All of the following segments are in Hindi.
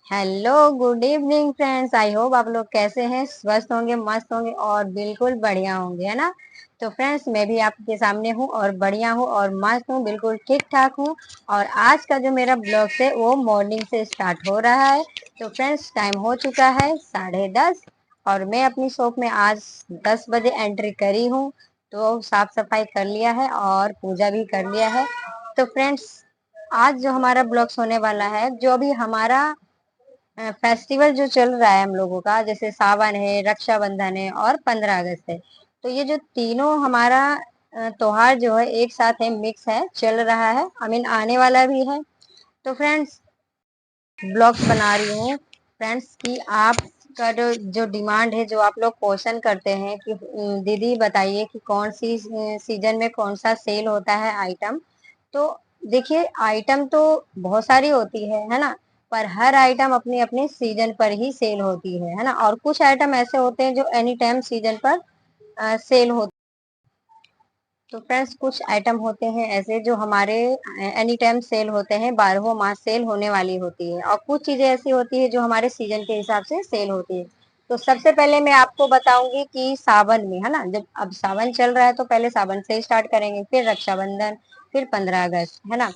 Hello, good evening friends. I hope आप लोग कैसे हैं, स्वस्थ होंगे, मस्त होंगे और बिल्कुल बढ़िया होंगे, है ना। तो फ्रेंड्स, मैं भी आपके सामने हूँ और बढ़िया हूँ और मस्त हूँ, बिल्कुल ठीक ठाक हूँ। और आज का जो मेरा ब्लॉग है वो मॉर्निंग से स्टार्ट हो रहा है। तो फ्रेंड्स, टाइम हो चुका है 10:30 और मैं अपनी शॉप में आज 10 बजे एंट्री करी हूँ। तो साफ सफाई कर लिया है और पूजा भी कर लिया है। तो फ्रेंड्स, आज जो हमारा ब्लॉग्स होने वाला है, जो अभी हमारा फेस्टिवल जो चल रहा है हम लोगों का, जैसे सावन है, रक्षाबंधन है और 15 अगस्त है। तो ये जो तीनों हमारा त्योहार जो है एक साथ है, मिक्स है, चल रहा है, आई मीन आने वाला भी है। तो फ्रेंड्स, ब्लॉग्स बना रही हूँ फ्रेंड्स कि आपका जो डिमांड है, जो आप लोग क्वेश्चन करते हैं कि दीदी बताइए कि कौन सी सीजन में कौन सा सेल होता है आइटम। तो देखिए, आइटम तो बहुत सारी होती है ना। पर हर आइटम अपनी अपनी सीजन पर ही सेल होती है ना। और कुछ आइटम ऐसे होते हैं जो एनी टाइम सीजन पर सेल होते। तो फ्रेंड्स, कुछ आइटम होते हैं ऐसे जो हमारे एनी टाइम सेल होते हैं, 12 मास सेल होने वाली होती है। और कुछ चीजें ऐसी होती है जो हमारे सीजन के हिसाब से सेल होती है। तो सबसे पहले मैं आपको बताऊंगी कि सावन में, है ना, जब अब सावन चल रहा है तो पहले सावन से स्टार्ट करेंगे, फिर रक्षाबंधन, फिर 15 अगस्त, है ना।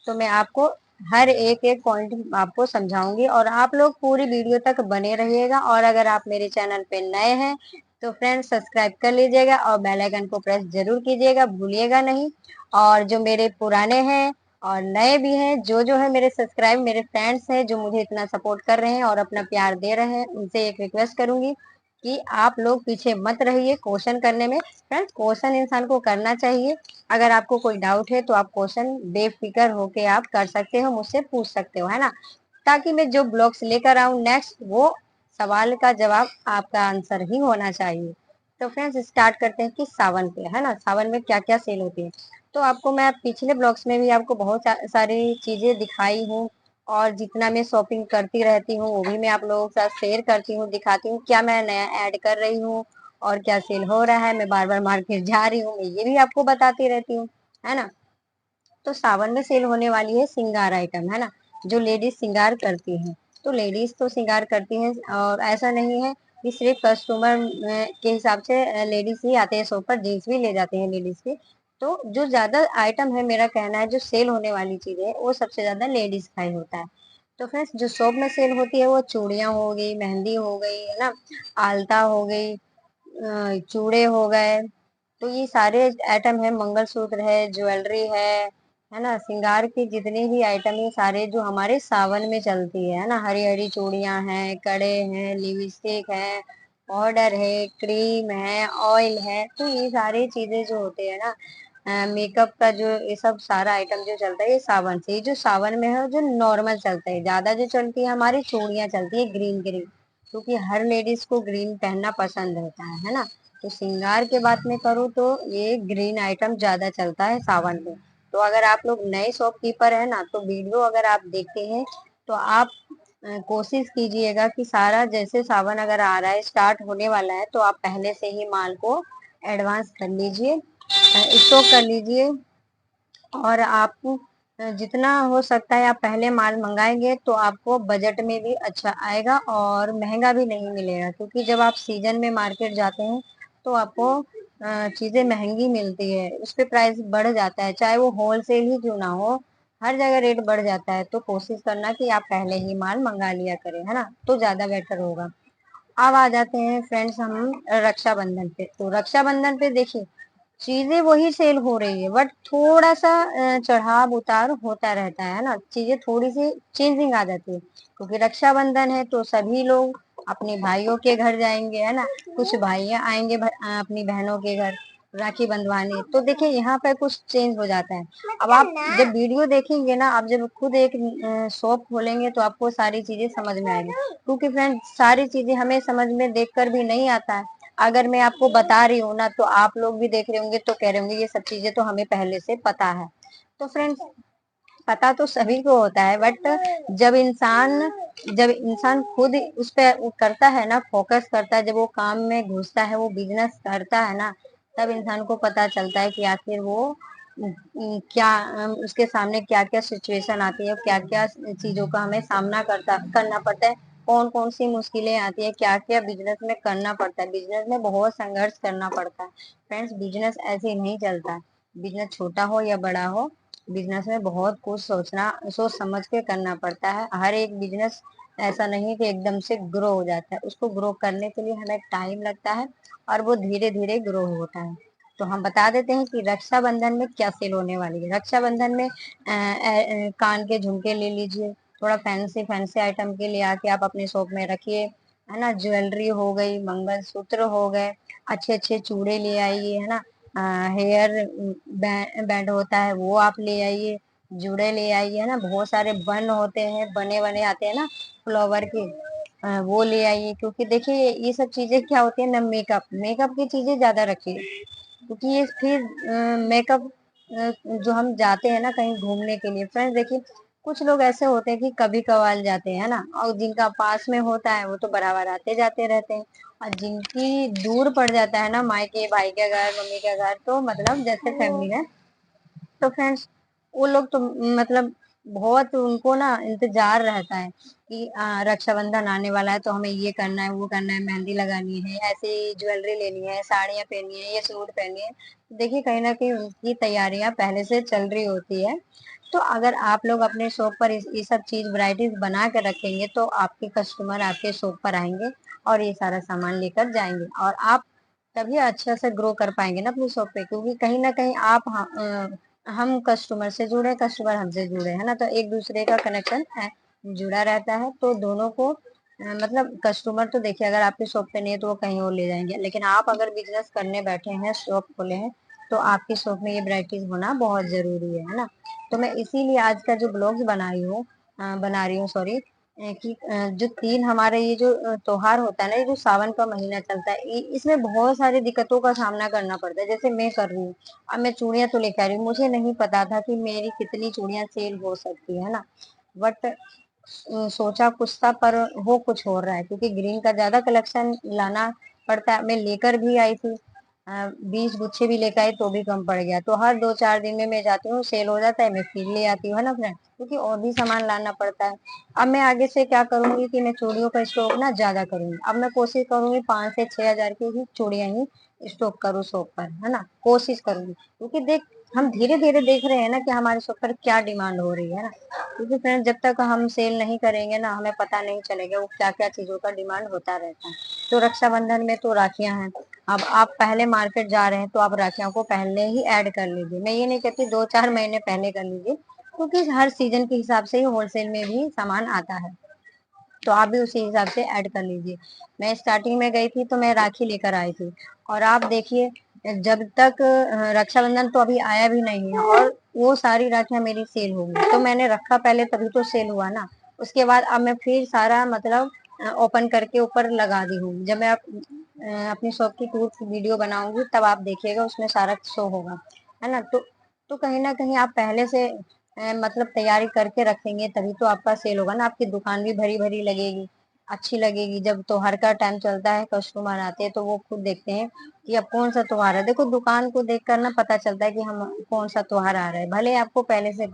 तो मैं आपको हर एक एक पॉइंट आपको समझाऊंगी और आप लोग पूरी वीडियो तक बने रहिएगा। और अगर आप मेरे चैनल पे नए हैं तो फ्रेंड्स, सब्सक्राइब कर लीजिएगा और बेल आइकन को प्रेस जरूर कीजिएगा, भूलिएगा नहीं। और जो मेरे पुराने हैं और नए भी हैं, जो जो है मेरे सब्सक्राइब, मेरे फ्रेंड्स हैं जो मुझे इतना सपोर्ट कर रहे हैं और अपना प्यार दे रहे हैं, उनसे एक रिक्वेस्ट करूंगी कि आप लोग पीछे मत रहिए क्वेश्चन करने में। फ्रेंड्स, क्वेश्चन इंसान को करना चाहिए। अगर आपको कोई डाउट है तो आप क्वेश्चन बेफिक्र होके आप कर सकते हो, मुझसे पूछ सकते हो, है ना। ताकि मैं जो ब्लॉग्स लेकर आऊं नेक्स्ट, वो सवाल का जवाब आपका आंसर ही होना चाहिए। तो फ्रेंड्स, स्टार्ट करते हैं कि सावन पे, है ना, सावन में क्या क्या सेल होती है। तो आपको मैं पिछले ब्लॉग्स में भी आपको बहुत सारी चीजें दिखाई हूँ। और जितना मैं शॉपिंग करती रहती हूँ वो भी मैं आप लोगों के साथ शेयर करती हूँ, दिखाती हूँ क्या मैं नया ऐड कर रही हूँ और क्या सेल हो रहा है। मैं बार बार मार्केट जा रही हूँ, मैं ये भी आपको बताती रहती हूँ, है ना। तो सावन में सेल होने वाली है सिंगार आइटम, है ना, जो लेडीज सिंगार करती हैं। तो लेडीज तो सिंगार करती हैं और ऐसा नहीं है कि सिर्फ कस्टमर के हिसाब से लेडीज ही आते हैं शॉप पर, जेंट्स भी ले जाते हैं लेडीज के। तो जो ज्यादा आइटम है, मेरा कहना है जो सेल होने वाली चीज है वो सबसे ज्यादा लेडीज का ही होता है। तो फ्रेंड्स, जो शॉप में सेल होती है वो चूड़ियां हो गई, मेहंदी हो गई, है ना, आलता हो गई, चूड़े हो गए। तो ये सारे आइटम है, मंगलसूत्र है, ज्वेलरी है ना, श्रृंगार की जितनी भी आइटम है सारे जो हमारे सावन में चलती है ना। हरी हरी चूड़ियां हैं, कड़े हैं, लिपस्टिक है, पाउडर है, क्रीम है, ऑयल है। तो ये सारी चीजें जो होते हैं ना, मेकअप का जो ये सब सारा आइटम जो चलता है ये सावन से। ये जो सावन में है जो नॉर्मल चलता है, ज्यादा जो चलती है हमारी चूड़ियां चलती है ग्रीन ग्रीन, क्योंकि हर लेडीज को ग्रीन पहनना पसंद रहता है ना। तो श्रृंगार के बात में करूँ तो ये ग्रीन आइटम ज्यादा चलता है सावन में। तो अगर आप लोग नए शॉपकीपर है ना, तो वीडियो अगर आप देखते हैं तो आप कोशिश कीजिएगा कि सारा, जैसे सावन अगर आ रहा है, स्टार्ट होने वाला है, तो आप पहले से ही माल को एडवांस कर लीजिए, स्टॉक कर लीजिए। और आपको जितना हो सकता है आप पहले माल मंगाएंगे तो आपको बजट में भी अच्छा आएगा और महंगा भी नहीं मिलेगा। क्योंकि जब आप सीजन में मार्केट जाते हैं तो आपको चीजें महंगी मिलती है, उस पे प्राइस बढ़ जाता है, चाहे वो होलसेल ही क्यों ना हो, हर जगह रेट बढ़ जाता है। तो कोशिश करना कि आप पहले ही माल मंगा लिया करें, है ना, तो ज्यादा बेटर होगा। अब आ जाते हैं फ्रेंड्स हम रक्षाबंधन पे। तो रक्षाबंधन पे देखिए, चीजें वही सेल हो रही है, बट थोड़ा सा चढ़ाव उतार होता रहता है ना, चीजें थोड़ी सी चेंजिंग आ जाती है। क्योंकि रक्षाबंधन है तो सभी लोग अपने भाइयों के घर जाएंगे, है ना, कुछ भाइयां आएंगे अपनी बहनों के घर राखी बंधवाने। तो देखिए यहाँ पे कुछ चेंज हो जाता है। अब आप जब वीडियो देखेंगे ना, आप जब खुद एक शॉप खोलेंगे तो आपको सारी चीजें समझ में आएंगी। क्योंकि फ्रेंड, सारी चीजें हमें समझ में देखकर भी नहीं आता है। अगर मैं आपको बता रही हूँ ना तो आप लोग भी देख रहे होंगे तो कह रहे होंगे ये सब चीजें तो हमें पहले से पता है। तो फ्रेंड्स, पता तो सभी को होता है, बट जब इंसान जब इंसान खुद उस पर करता है ना, फोकस करता है, जब वो काम में घुसता है, वो बिजनेस करता है ना, तब इंसान को पता चलता है कि आखिर वो क्या उसके सामने क्या क्या सिचुएशन आती है, क्या क्या चीजों का हमें सामना करना पड़ता है, कौन कौन सी मुश्किलें आती है, क्या क्या बिजनेस में करना पड़ता है। बिजनेस में बहुत संघर्ष करना पड़ता है फ्रेंड्स, बिजनेस ऐसे ही नहीं चलता है। बिजनेस छोटा हो या बड़ा हो, बिजनेस में बहुत कुछ सोच समझ के करना पड़ता है। हर एक बिजनेस ऐसा नहीं कि एकदम से ग्रो हो जाता है, उसको ग्रो करने के लिए हमें टाइम लगता है और वो धीरे धीरे ग्रो होता है। तो हम बता देते हैं कि रक्षाबंधन में क्या सेल होने वाली है। रक्षाबंधन में कान के झुमके ले लीजिए, थोड़ा फैंसी फैंसी आइटम के लिए आके आप अपने शॉप में रखिए, है ना। ज्वेलरी हो गई, मंगलसूत्र हो गए, अच्छे अच्छे चूड़े ले आइए, है ना। हेयर बैंड होता है वो आप ले आइए, जुड़े ले आइए, है ना। बहुत सारे बन होते हैं, बने बने आते हैं ना फ्लावर के, वो ले आइए। क्योंकि देखिए ये सब चीजें क्या होती है ना, मेकअप मेकअप की चीजें ज्यादा रखिए, क्योंकि ये फिर मेकअप जो हम जाते हैं ना कहीं घूमने के लिए फ्रेंड्स, देखिए कुछ लोग ऐसे होते हैं कि कभी कभार जाते हैं ना, और जिनका पास में होता है वो तो बराबर आते जाते रहते हैं। और जिनकी दूर पड़ जाता है ना, मायके भाई के घर मम्मी के घर, तो मतलब जैसे फैमिली है, तो फ्रेंड्स वो लोग तो मतलब बहुत उनको ना इंतजार रहता है कि रक्षाबंधन आने वाला है तो हमें ये करना है, वो करना है, मेहंदी लगानी है, ऐसे ज्वेलरी लेनी है, साड़ियाँ पहननी है, ये सूट पहननी है। तो देखिए कहीं ना कहीं उनकी तैयारियां पहले से चल रही होती है। तो अगर आप लोग अपने शॉप पर ये सब चीज वैरायटीज बना कर रखेंगे, तो आपके कस्टमर आपके शॉप पर आएंगे और ये सारा सामान लेकर जाएंगे, और आप तभी अच्छे से ग्रो कर पाएंगे ना अपनी शॉप पे। क्योंकि कहीं ना कहीं आप हम कस्टमर से जुड़े, कस्टमर हमसे जुड़े, है ना। तो एक दूसरे का कनेक्शन जुड़ा रहता है, तो दोनों को मतलब कस्टमर तो देखिए अगर आपके शॉप पे नहीं है तो वो कहीं और ले जाएंगे, लेकिन आप अगर बिजनेस करने बैठे हैं, शॉप खोले हैं, तो आपकी शॉप में ये वैरायटीज होना बहुत जरूरी है ना। तो मैं इसीलिए आज का जो ब्लॉग्स बना रही हूँ सॉरी, कि जो तीन हमारे ये जो त्योहार होता है ना, ये जो सावन का महीना चलता है, इसमें बहुत सारी दिक्कतों का सामना करना पड़ता है। जैसे मैं कर रही हूँ, अब मैं चूड़ियां तो लेकर आ रही हूँ, मुझे नहीं पता था कि मेरी कितनी चूड़ियां सेल हो सकती है ना। बट सोचा कुछ था पर हो कुछ हो रहा है, क्योंकि ग्रीन का ज्यादा कलेक्शन लाना पड़ता है। मैं लेकर भी आई थी, 20 गुच्छे भी लेकर आई तो भी कम पड़ गया। तो हर 2-4 दिन में मैं जाती हूँ, सेल हो जाता है, मैं फिर ले आती हूँ, है ना फ्रेंड, क्योंकि और भी सामान लाना पड़ता है। अब मैं आगे से क्या करूंगी कि मैं चूड़ियों का स्टॉक ना ज्यादा करूंगी। अब मैं कोशिश करूंगी 5 से 6 हजार की ही चूड़ियां ही स्टॉक करूँ शॉप पर, है ना, कोशिश करूंगी। क्योंकि देख हम धीरे धीरे देख रहे हैं ना कि हमारे शॉप पर क्या डिमांड हो रही है ना। क्योंकि फ्रेंड जब तक हम सेल नहीं करेंगे ना, हमें पता नहीं चलेगा वो क्या क्या चीजों का डिमांड होता रहता है। तो रक्षाबंधन में तो राखियां हैं, अब आप पहले मार्केट जा रहे हैं तो आप राखियों को पहले ही ऐड कर लीजिए। मैं ये नहीं कहती 2-4 महीने पहले कर लीजिए, क्योंकि हर सीजन के हिसाब से ही होलसेल में भी सामान आता है, तो आप भी उसी हिसाब से ऐड कर लीजिए। मैं स्टार्टिंग में गई थी तो मैं राखी लेकर आई थी, और आप देखिए जब तक रक्षाबंधन तो अभी आया भी नहीं है और वो सारी राखियां मेरी सेल हो गई। तो मैंने रखा पहले तभी तो सेल हुआ ना। उसके बाद अब मैं फिर सारा मतलब ओपन करके ऊपर लगा दी हूँ। जब मैं अपनी शॉप की टूर वीडियो बनाऊंगी तब आप देखिएगा, उसमें सारा शो होगा, है ना। तो कहीं ना कहीं आप पहले से मतलब तैयारी करके रखेंगे तभी तो आपका सेल होगा ना। आपकी दुकान भी भरी भरी लगेगी, अच्छी लगेगी। जब त्योहार का टाइम चलता है, कस्टमर आते हैं तो वो खुद देखते हैं कि अब कौन सा त्योहार है। देखो दुकान को देख कर ना पता चलता है कि हम कौन सा त्योहार आ रहा है, भले आपको पहले से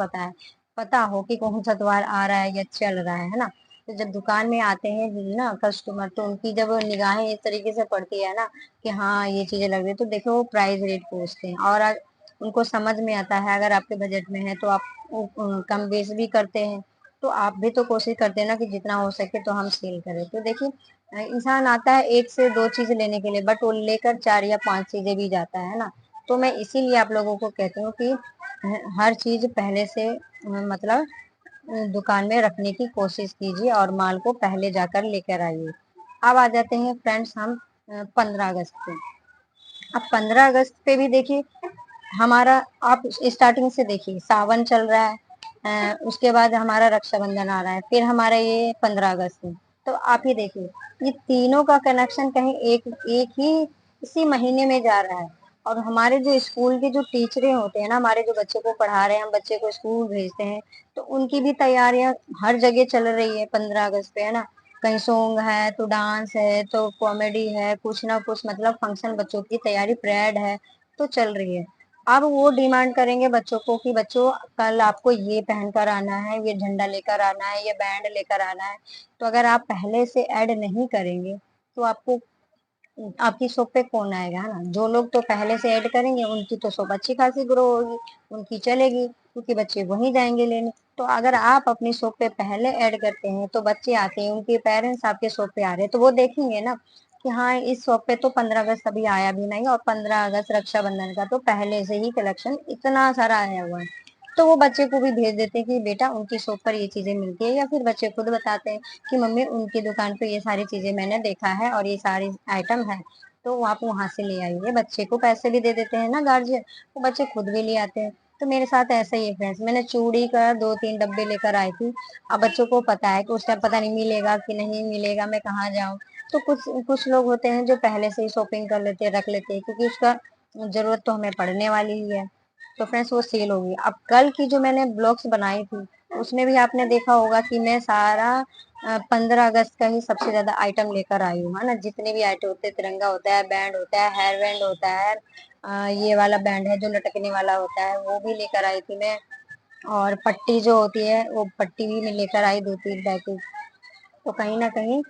पता हो कि कौन सा त्योहार आ रहा है या चल रहा है ना। तो जब दुकान में आते हैं ना कस्टमर, तो उनकी जब निगाहें इस तरीके से पड़ती है ना कि हाँ ये चीजें लग रही है, तो देखो वो प्राइस रेट पूछते हैं, और उनको समझ में आता है अगर आपके बजट में है तो आप कम बेस भी करते हैं। तो आप भी तो कोशिश करते हैं ना कि जितना हो सके तो हम सेल करें। तो देखिए इंसान आता है 1 से 2 चीज लेने के लिए, बट वो लेकर 4 या 5 चीजें भी जाता है ना। तो मैं इसीलिए आप लोगों को कहती हूँ कि हर चीज पहले से मतलब दुकान में रखने की कोशिश कीजिए और माल को पहले जाकर लेकर आइए। अब आ जाते हैं फ्रेंड्स हम 15 अगस्त पे। अब 15 अगस्त पे भी देखिए हमारा, आप स्टार्टिंग से देखिए सावन चल रहा है, उसके बाद हमारा रक्षाबंधन आ रहा है, फिर हमारा ये 15 अगस्त है। तो आप ही देखिए ये तीनों का कनेक्शन कहीं एक एक ही इसी महीने में जा रहा है। और हमारे जो स्कूल के जो टीचरें होते हैं ना, हमारे जो बच्चे को पढ़ा रहे हैं, हम बच्चे को स्कूल भेजते हैं, तो उनकी भी तैयारियां हर जगह चल रही है 15 अगस्त पे, है ना। कहीं सॉन्ग है तो डांस है तो कॉमेडी है, कुछ ना कुछ मतलब फंक्शन, बच्चों की तैयारी, परेड है, तो चल रही है। अब वो डिमांड करेंगे बच्चों को कि बच्चों कल आपको ये पहन कर आना है, ये झंडा लेकर आना है, ये बैंड लेकर आना है। तो अगर आप पहले से ऐड नहीं करेंगे तो आपको आपकी शॉप पे कौन आएगा, है ना। जो लोग तो पहले से ऐड करेंगे उनकी तो शॉप अच्छी खासी ग्रो होगी, उनकी चलेगी, क्योंकि बच्चे वहीं जाएंगे लेने। तो अगर आप अपनी शॉप पे पहले ऐड करते हैं तो बच्चे आते हैं, उनके पेरेंट्स आपके शॉप पे आ रहे हैं, तो वो देखेंगे ना कि हाँ इस शॉप पे तो 15 अगस्त अभी आया भी नहीं, और 15 अगस्त रक्षाबंधन का तो पहले से ही कलेक्शन इतना सारा आया हुआ है। तो वो बच्चे को भी भेज देते हैं कि बेटा उनकी शॉप पर ये चीजें मिलती है, या फिर बच्चे खुद बताते हैं कि मम्मी उनकी दुकान पे ये सारी चीजें मैंने देखा है और ये सारी आइटम है, तो आप वहां से ले आइए। बच्चे को पैसे भी दे देते हैं ना गार्जियन, तो बच्चे खुद भी ले आते हैं। तो मेरे साथ ऐसा ही है फ्रेंड्स, मैंने चूड़ी का 2-3 डब्बे लेकर आई थी। अब बच्चों को पता है कि उस टाइम पता नहीं मिलेगा कि नहीं मिलेगा, मैं कहाँ जाऊँ। तो कुछ कुछ लोग होते हैं जो पहले से ही शॉपिंग कर लेते हैं, रख लेते हैं, क्योंकि उसका जरूरत तो हमें पड़ने वाली ही है। तो फ्रेंड्स वो सेल होगी। अब कल की जो मैंने ब्लॉग्स बनाई थी उसमें भी आपने देखा होगा कि मैं सारा 15 अगस्त का ही सबसे ज्यादा आइटम लेकर आई हूँ, है ना। जितने भी आइटम होते हैं, तिरंगा होता है, बैंड होता है, हेयर बैंड होता है, ये वाला बैंड है जो लटकने वाला होता है वो भी लेकर आई थी मैं। और पट्टी जो होती है वो पट्टी भी मैं लेकर आई 2-3 पैकेट। तो कहीं ना कहीं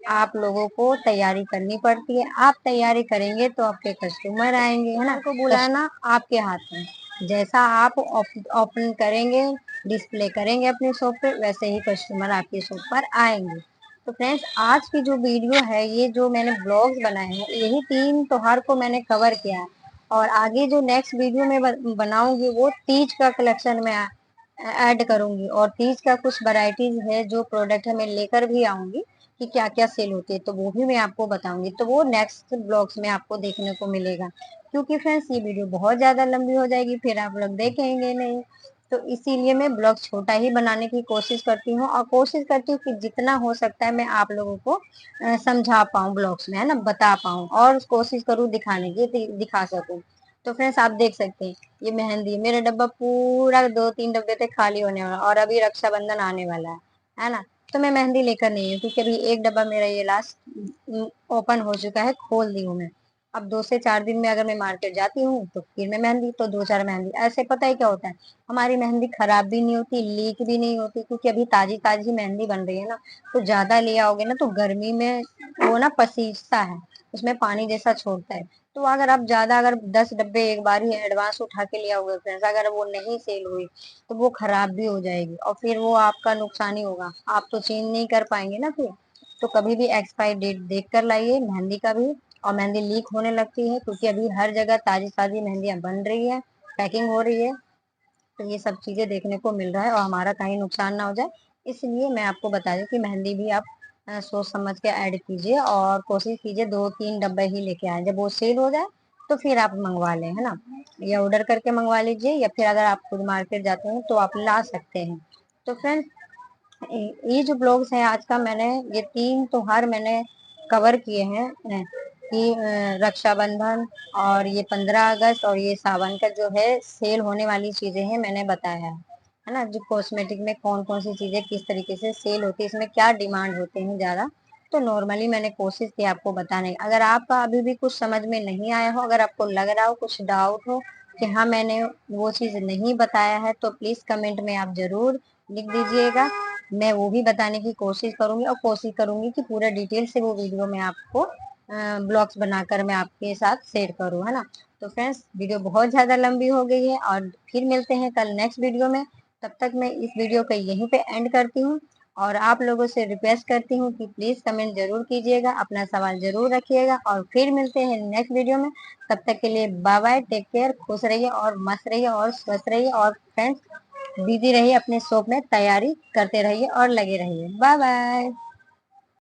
आप लोगों को तैयारी करनी पड़ती है। आप तैयारी करेंगे तो आपके कस्टमर आएंगे, है ना। को बुलाना आपके हाथ में, जैसा आप ओपन करेंगे, डिस्प्ले करेंगे अपने शॉप पे, वैसे ही कस्टमर आपकी शॉप पर आएंगे। तो फ्रेंड्स आज की जो वीडियो है, ये जो मैंने ब्लॉग्स बनाए हैं, यही 3 त्योहार को मैंने कवर किया है। और आगे जो नेक्स्ट वीडियो में बनाऊंगी वो तीज का कलेक्शन में ऐड करूंगी, और तीज का कुछ वैरायटीज है जो प्रोडक्ट है मैं लेकर भी आऊंगी कि क्या क्या सेल होती है, तो वो भी मैं आपको बताऊंगी। तो वो नेक्स्ट ब्लॉग्स में आपको देखने को मिलेगा, क्योंकि फ्रेंड्स ये वीडियो बहुत ज्यादा लंबी हो जाएगी, फिर आप लोग देखेंगे नहीं। तो इसीलिए मैं ब्लॉग छोटा ही बनाने की कोशिश करती हूँ, और कोशिश करती हूँ कि जितना हो सकता है मैं आप लोगों को समझा पाऊँ ब्लॉग्स में, है ना, बता पाऊँ, और कोशिश करूँ दिखाने की, दिखा सकूँ। तो फ्रेंड्स आप देख सकते हैं, ये मेहंदी मेरा डब्बा पूरा 2-3 डब्बे थे खाली होने वाला, और अभी रक्षाबंधन आने वाला है ना। तो मैं मेहंदी लेकर नहीं हूँ, क्योंकि अभी एक डब्बा मेरा ये लास्ट ओपन हो चुका है, खोल दी हूँ मैं। अब 2 से 4 दिन में अगर मैं मार्केट जाती हूँ तो फिर मैं मेहंदी, तो 2-4 मेहंदी ऐसे, पता है क्या होता है, हमारी मेहंदी खराब भी नहीं होती, लीक भी नहीं होती, क्योंकि अभी ताजी ताजी मेहंदी बन रही है ना। तो ज्यादा ले आओगे ना तो गर्मी में वो ना पसीजता है, उसमें पानी जैसा छोड़ता है। तो अगर आप ज्यादा, अगर 10 डब्बे एक बार ही एडवांस उठा के लिया होगा फ्रेंड्स, अगर वो नहीं सेल हुई तो वो खराब भी हो जाएगी, और फिर वो आपका नुकसान ही होगा, आप तो चेंज नहीं कर पाएंगे ना फिर। तो कभी भी एक्सपायरी डेट देख कर लाइए मेहंदी का भी। और मेहंदी लीक होने लगती है, क्योंकि अभी हर जगह ताजी ताजी मेहंदियां बन रही है, पैकिंग हो रही है। तो ये सब चीजें देखने को मिल रहा है, और हमारा कहीं नुकसान ना हो जाए, इसलिए मैं आपको बता दूं कि मेहंदी भी आप सोच समझ के ऐड कीजिए, और कोशिश कीजिए 2-3 डब्बे ही लेके आए, जब वो सेल हो जाए तो फिर आप मंगवा लें, है ना। या ऑर्डर करके मंगवा लीजिए, या फिर अगर आप खुद मार्केट जाते हैं तो आप ला सकते हैं। तो फ्रेंड्स ये जो ब्लॉग्स है आज का, मैंने ये 3 त्योहार मैंने कवर किए हैं, कि रक्षाबंधन और ये 15 अगस्त और ये सावन का जो है सेल होने वाली चीजें हैं मैंने बताया है ना। जो कॉस्मेटिक में कौन कौन सी चीजें किस तरीके से सेल होती है, इसमें क्या डिमांड होते हैं ज्यादा। तो नॉर्मली मैंने कोशिश की आपको बताने। अगर आपका अभी भी कुछ समझ में नहीं आया हो, अगर आपको लग रहा हो, कुछ डाउट हो कि हाँ मैंने वो चीज नहीं बताया है, तो प्लीज कमेंट में आप जरूर लिख दीजिएगा। मैं वो भी बताने की कोशिश करूंगी, और कोशिश करूंगी कि पूरा डिटेल से वो वीडियो मैं आपको ब्लॉग्स बनाकर मैं आपके साथ शेयर करूँ, है ना। तो फ्रेंड्स वीडियो बहुत ज़्यादा लंबी हो गई है, और फिर मिलते हैं कल नेक्स्ट वीडियो में। तब तक मैं इस वीडियो को यहीं पे एंड करती हूँ, और आप लोगों से रिक्वेस्ट करती हूँ कि प्लीज़ कमेंट जरूर कीजिएगा, अपना सवाल जरूर रखिएगा, और फिर मिलते हैं नेक्स्ट वीडियो में। तब तक के लिए बाय बाय, टेक केयर, खुश रहिए और मस्त रहिए और स्वस्थ रहिए, और फ्रेंड्स बिजी रहिए अपने शॉप में, तैयारी करते रहिए और लगे रहिए। Bye bye.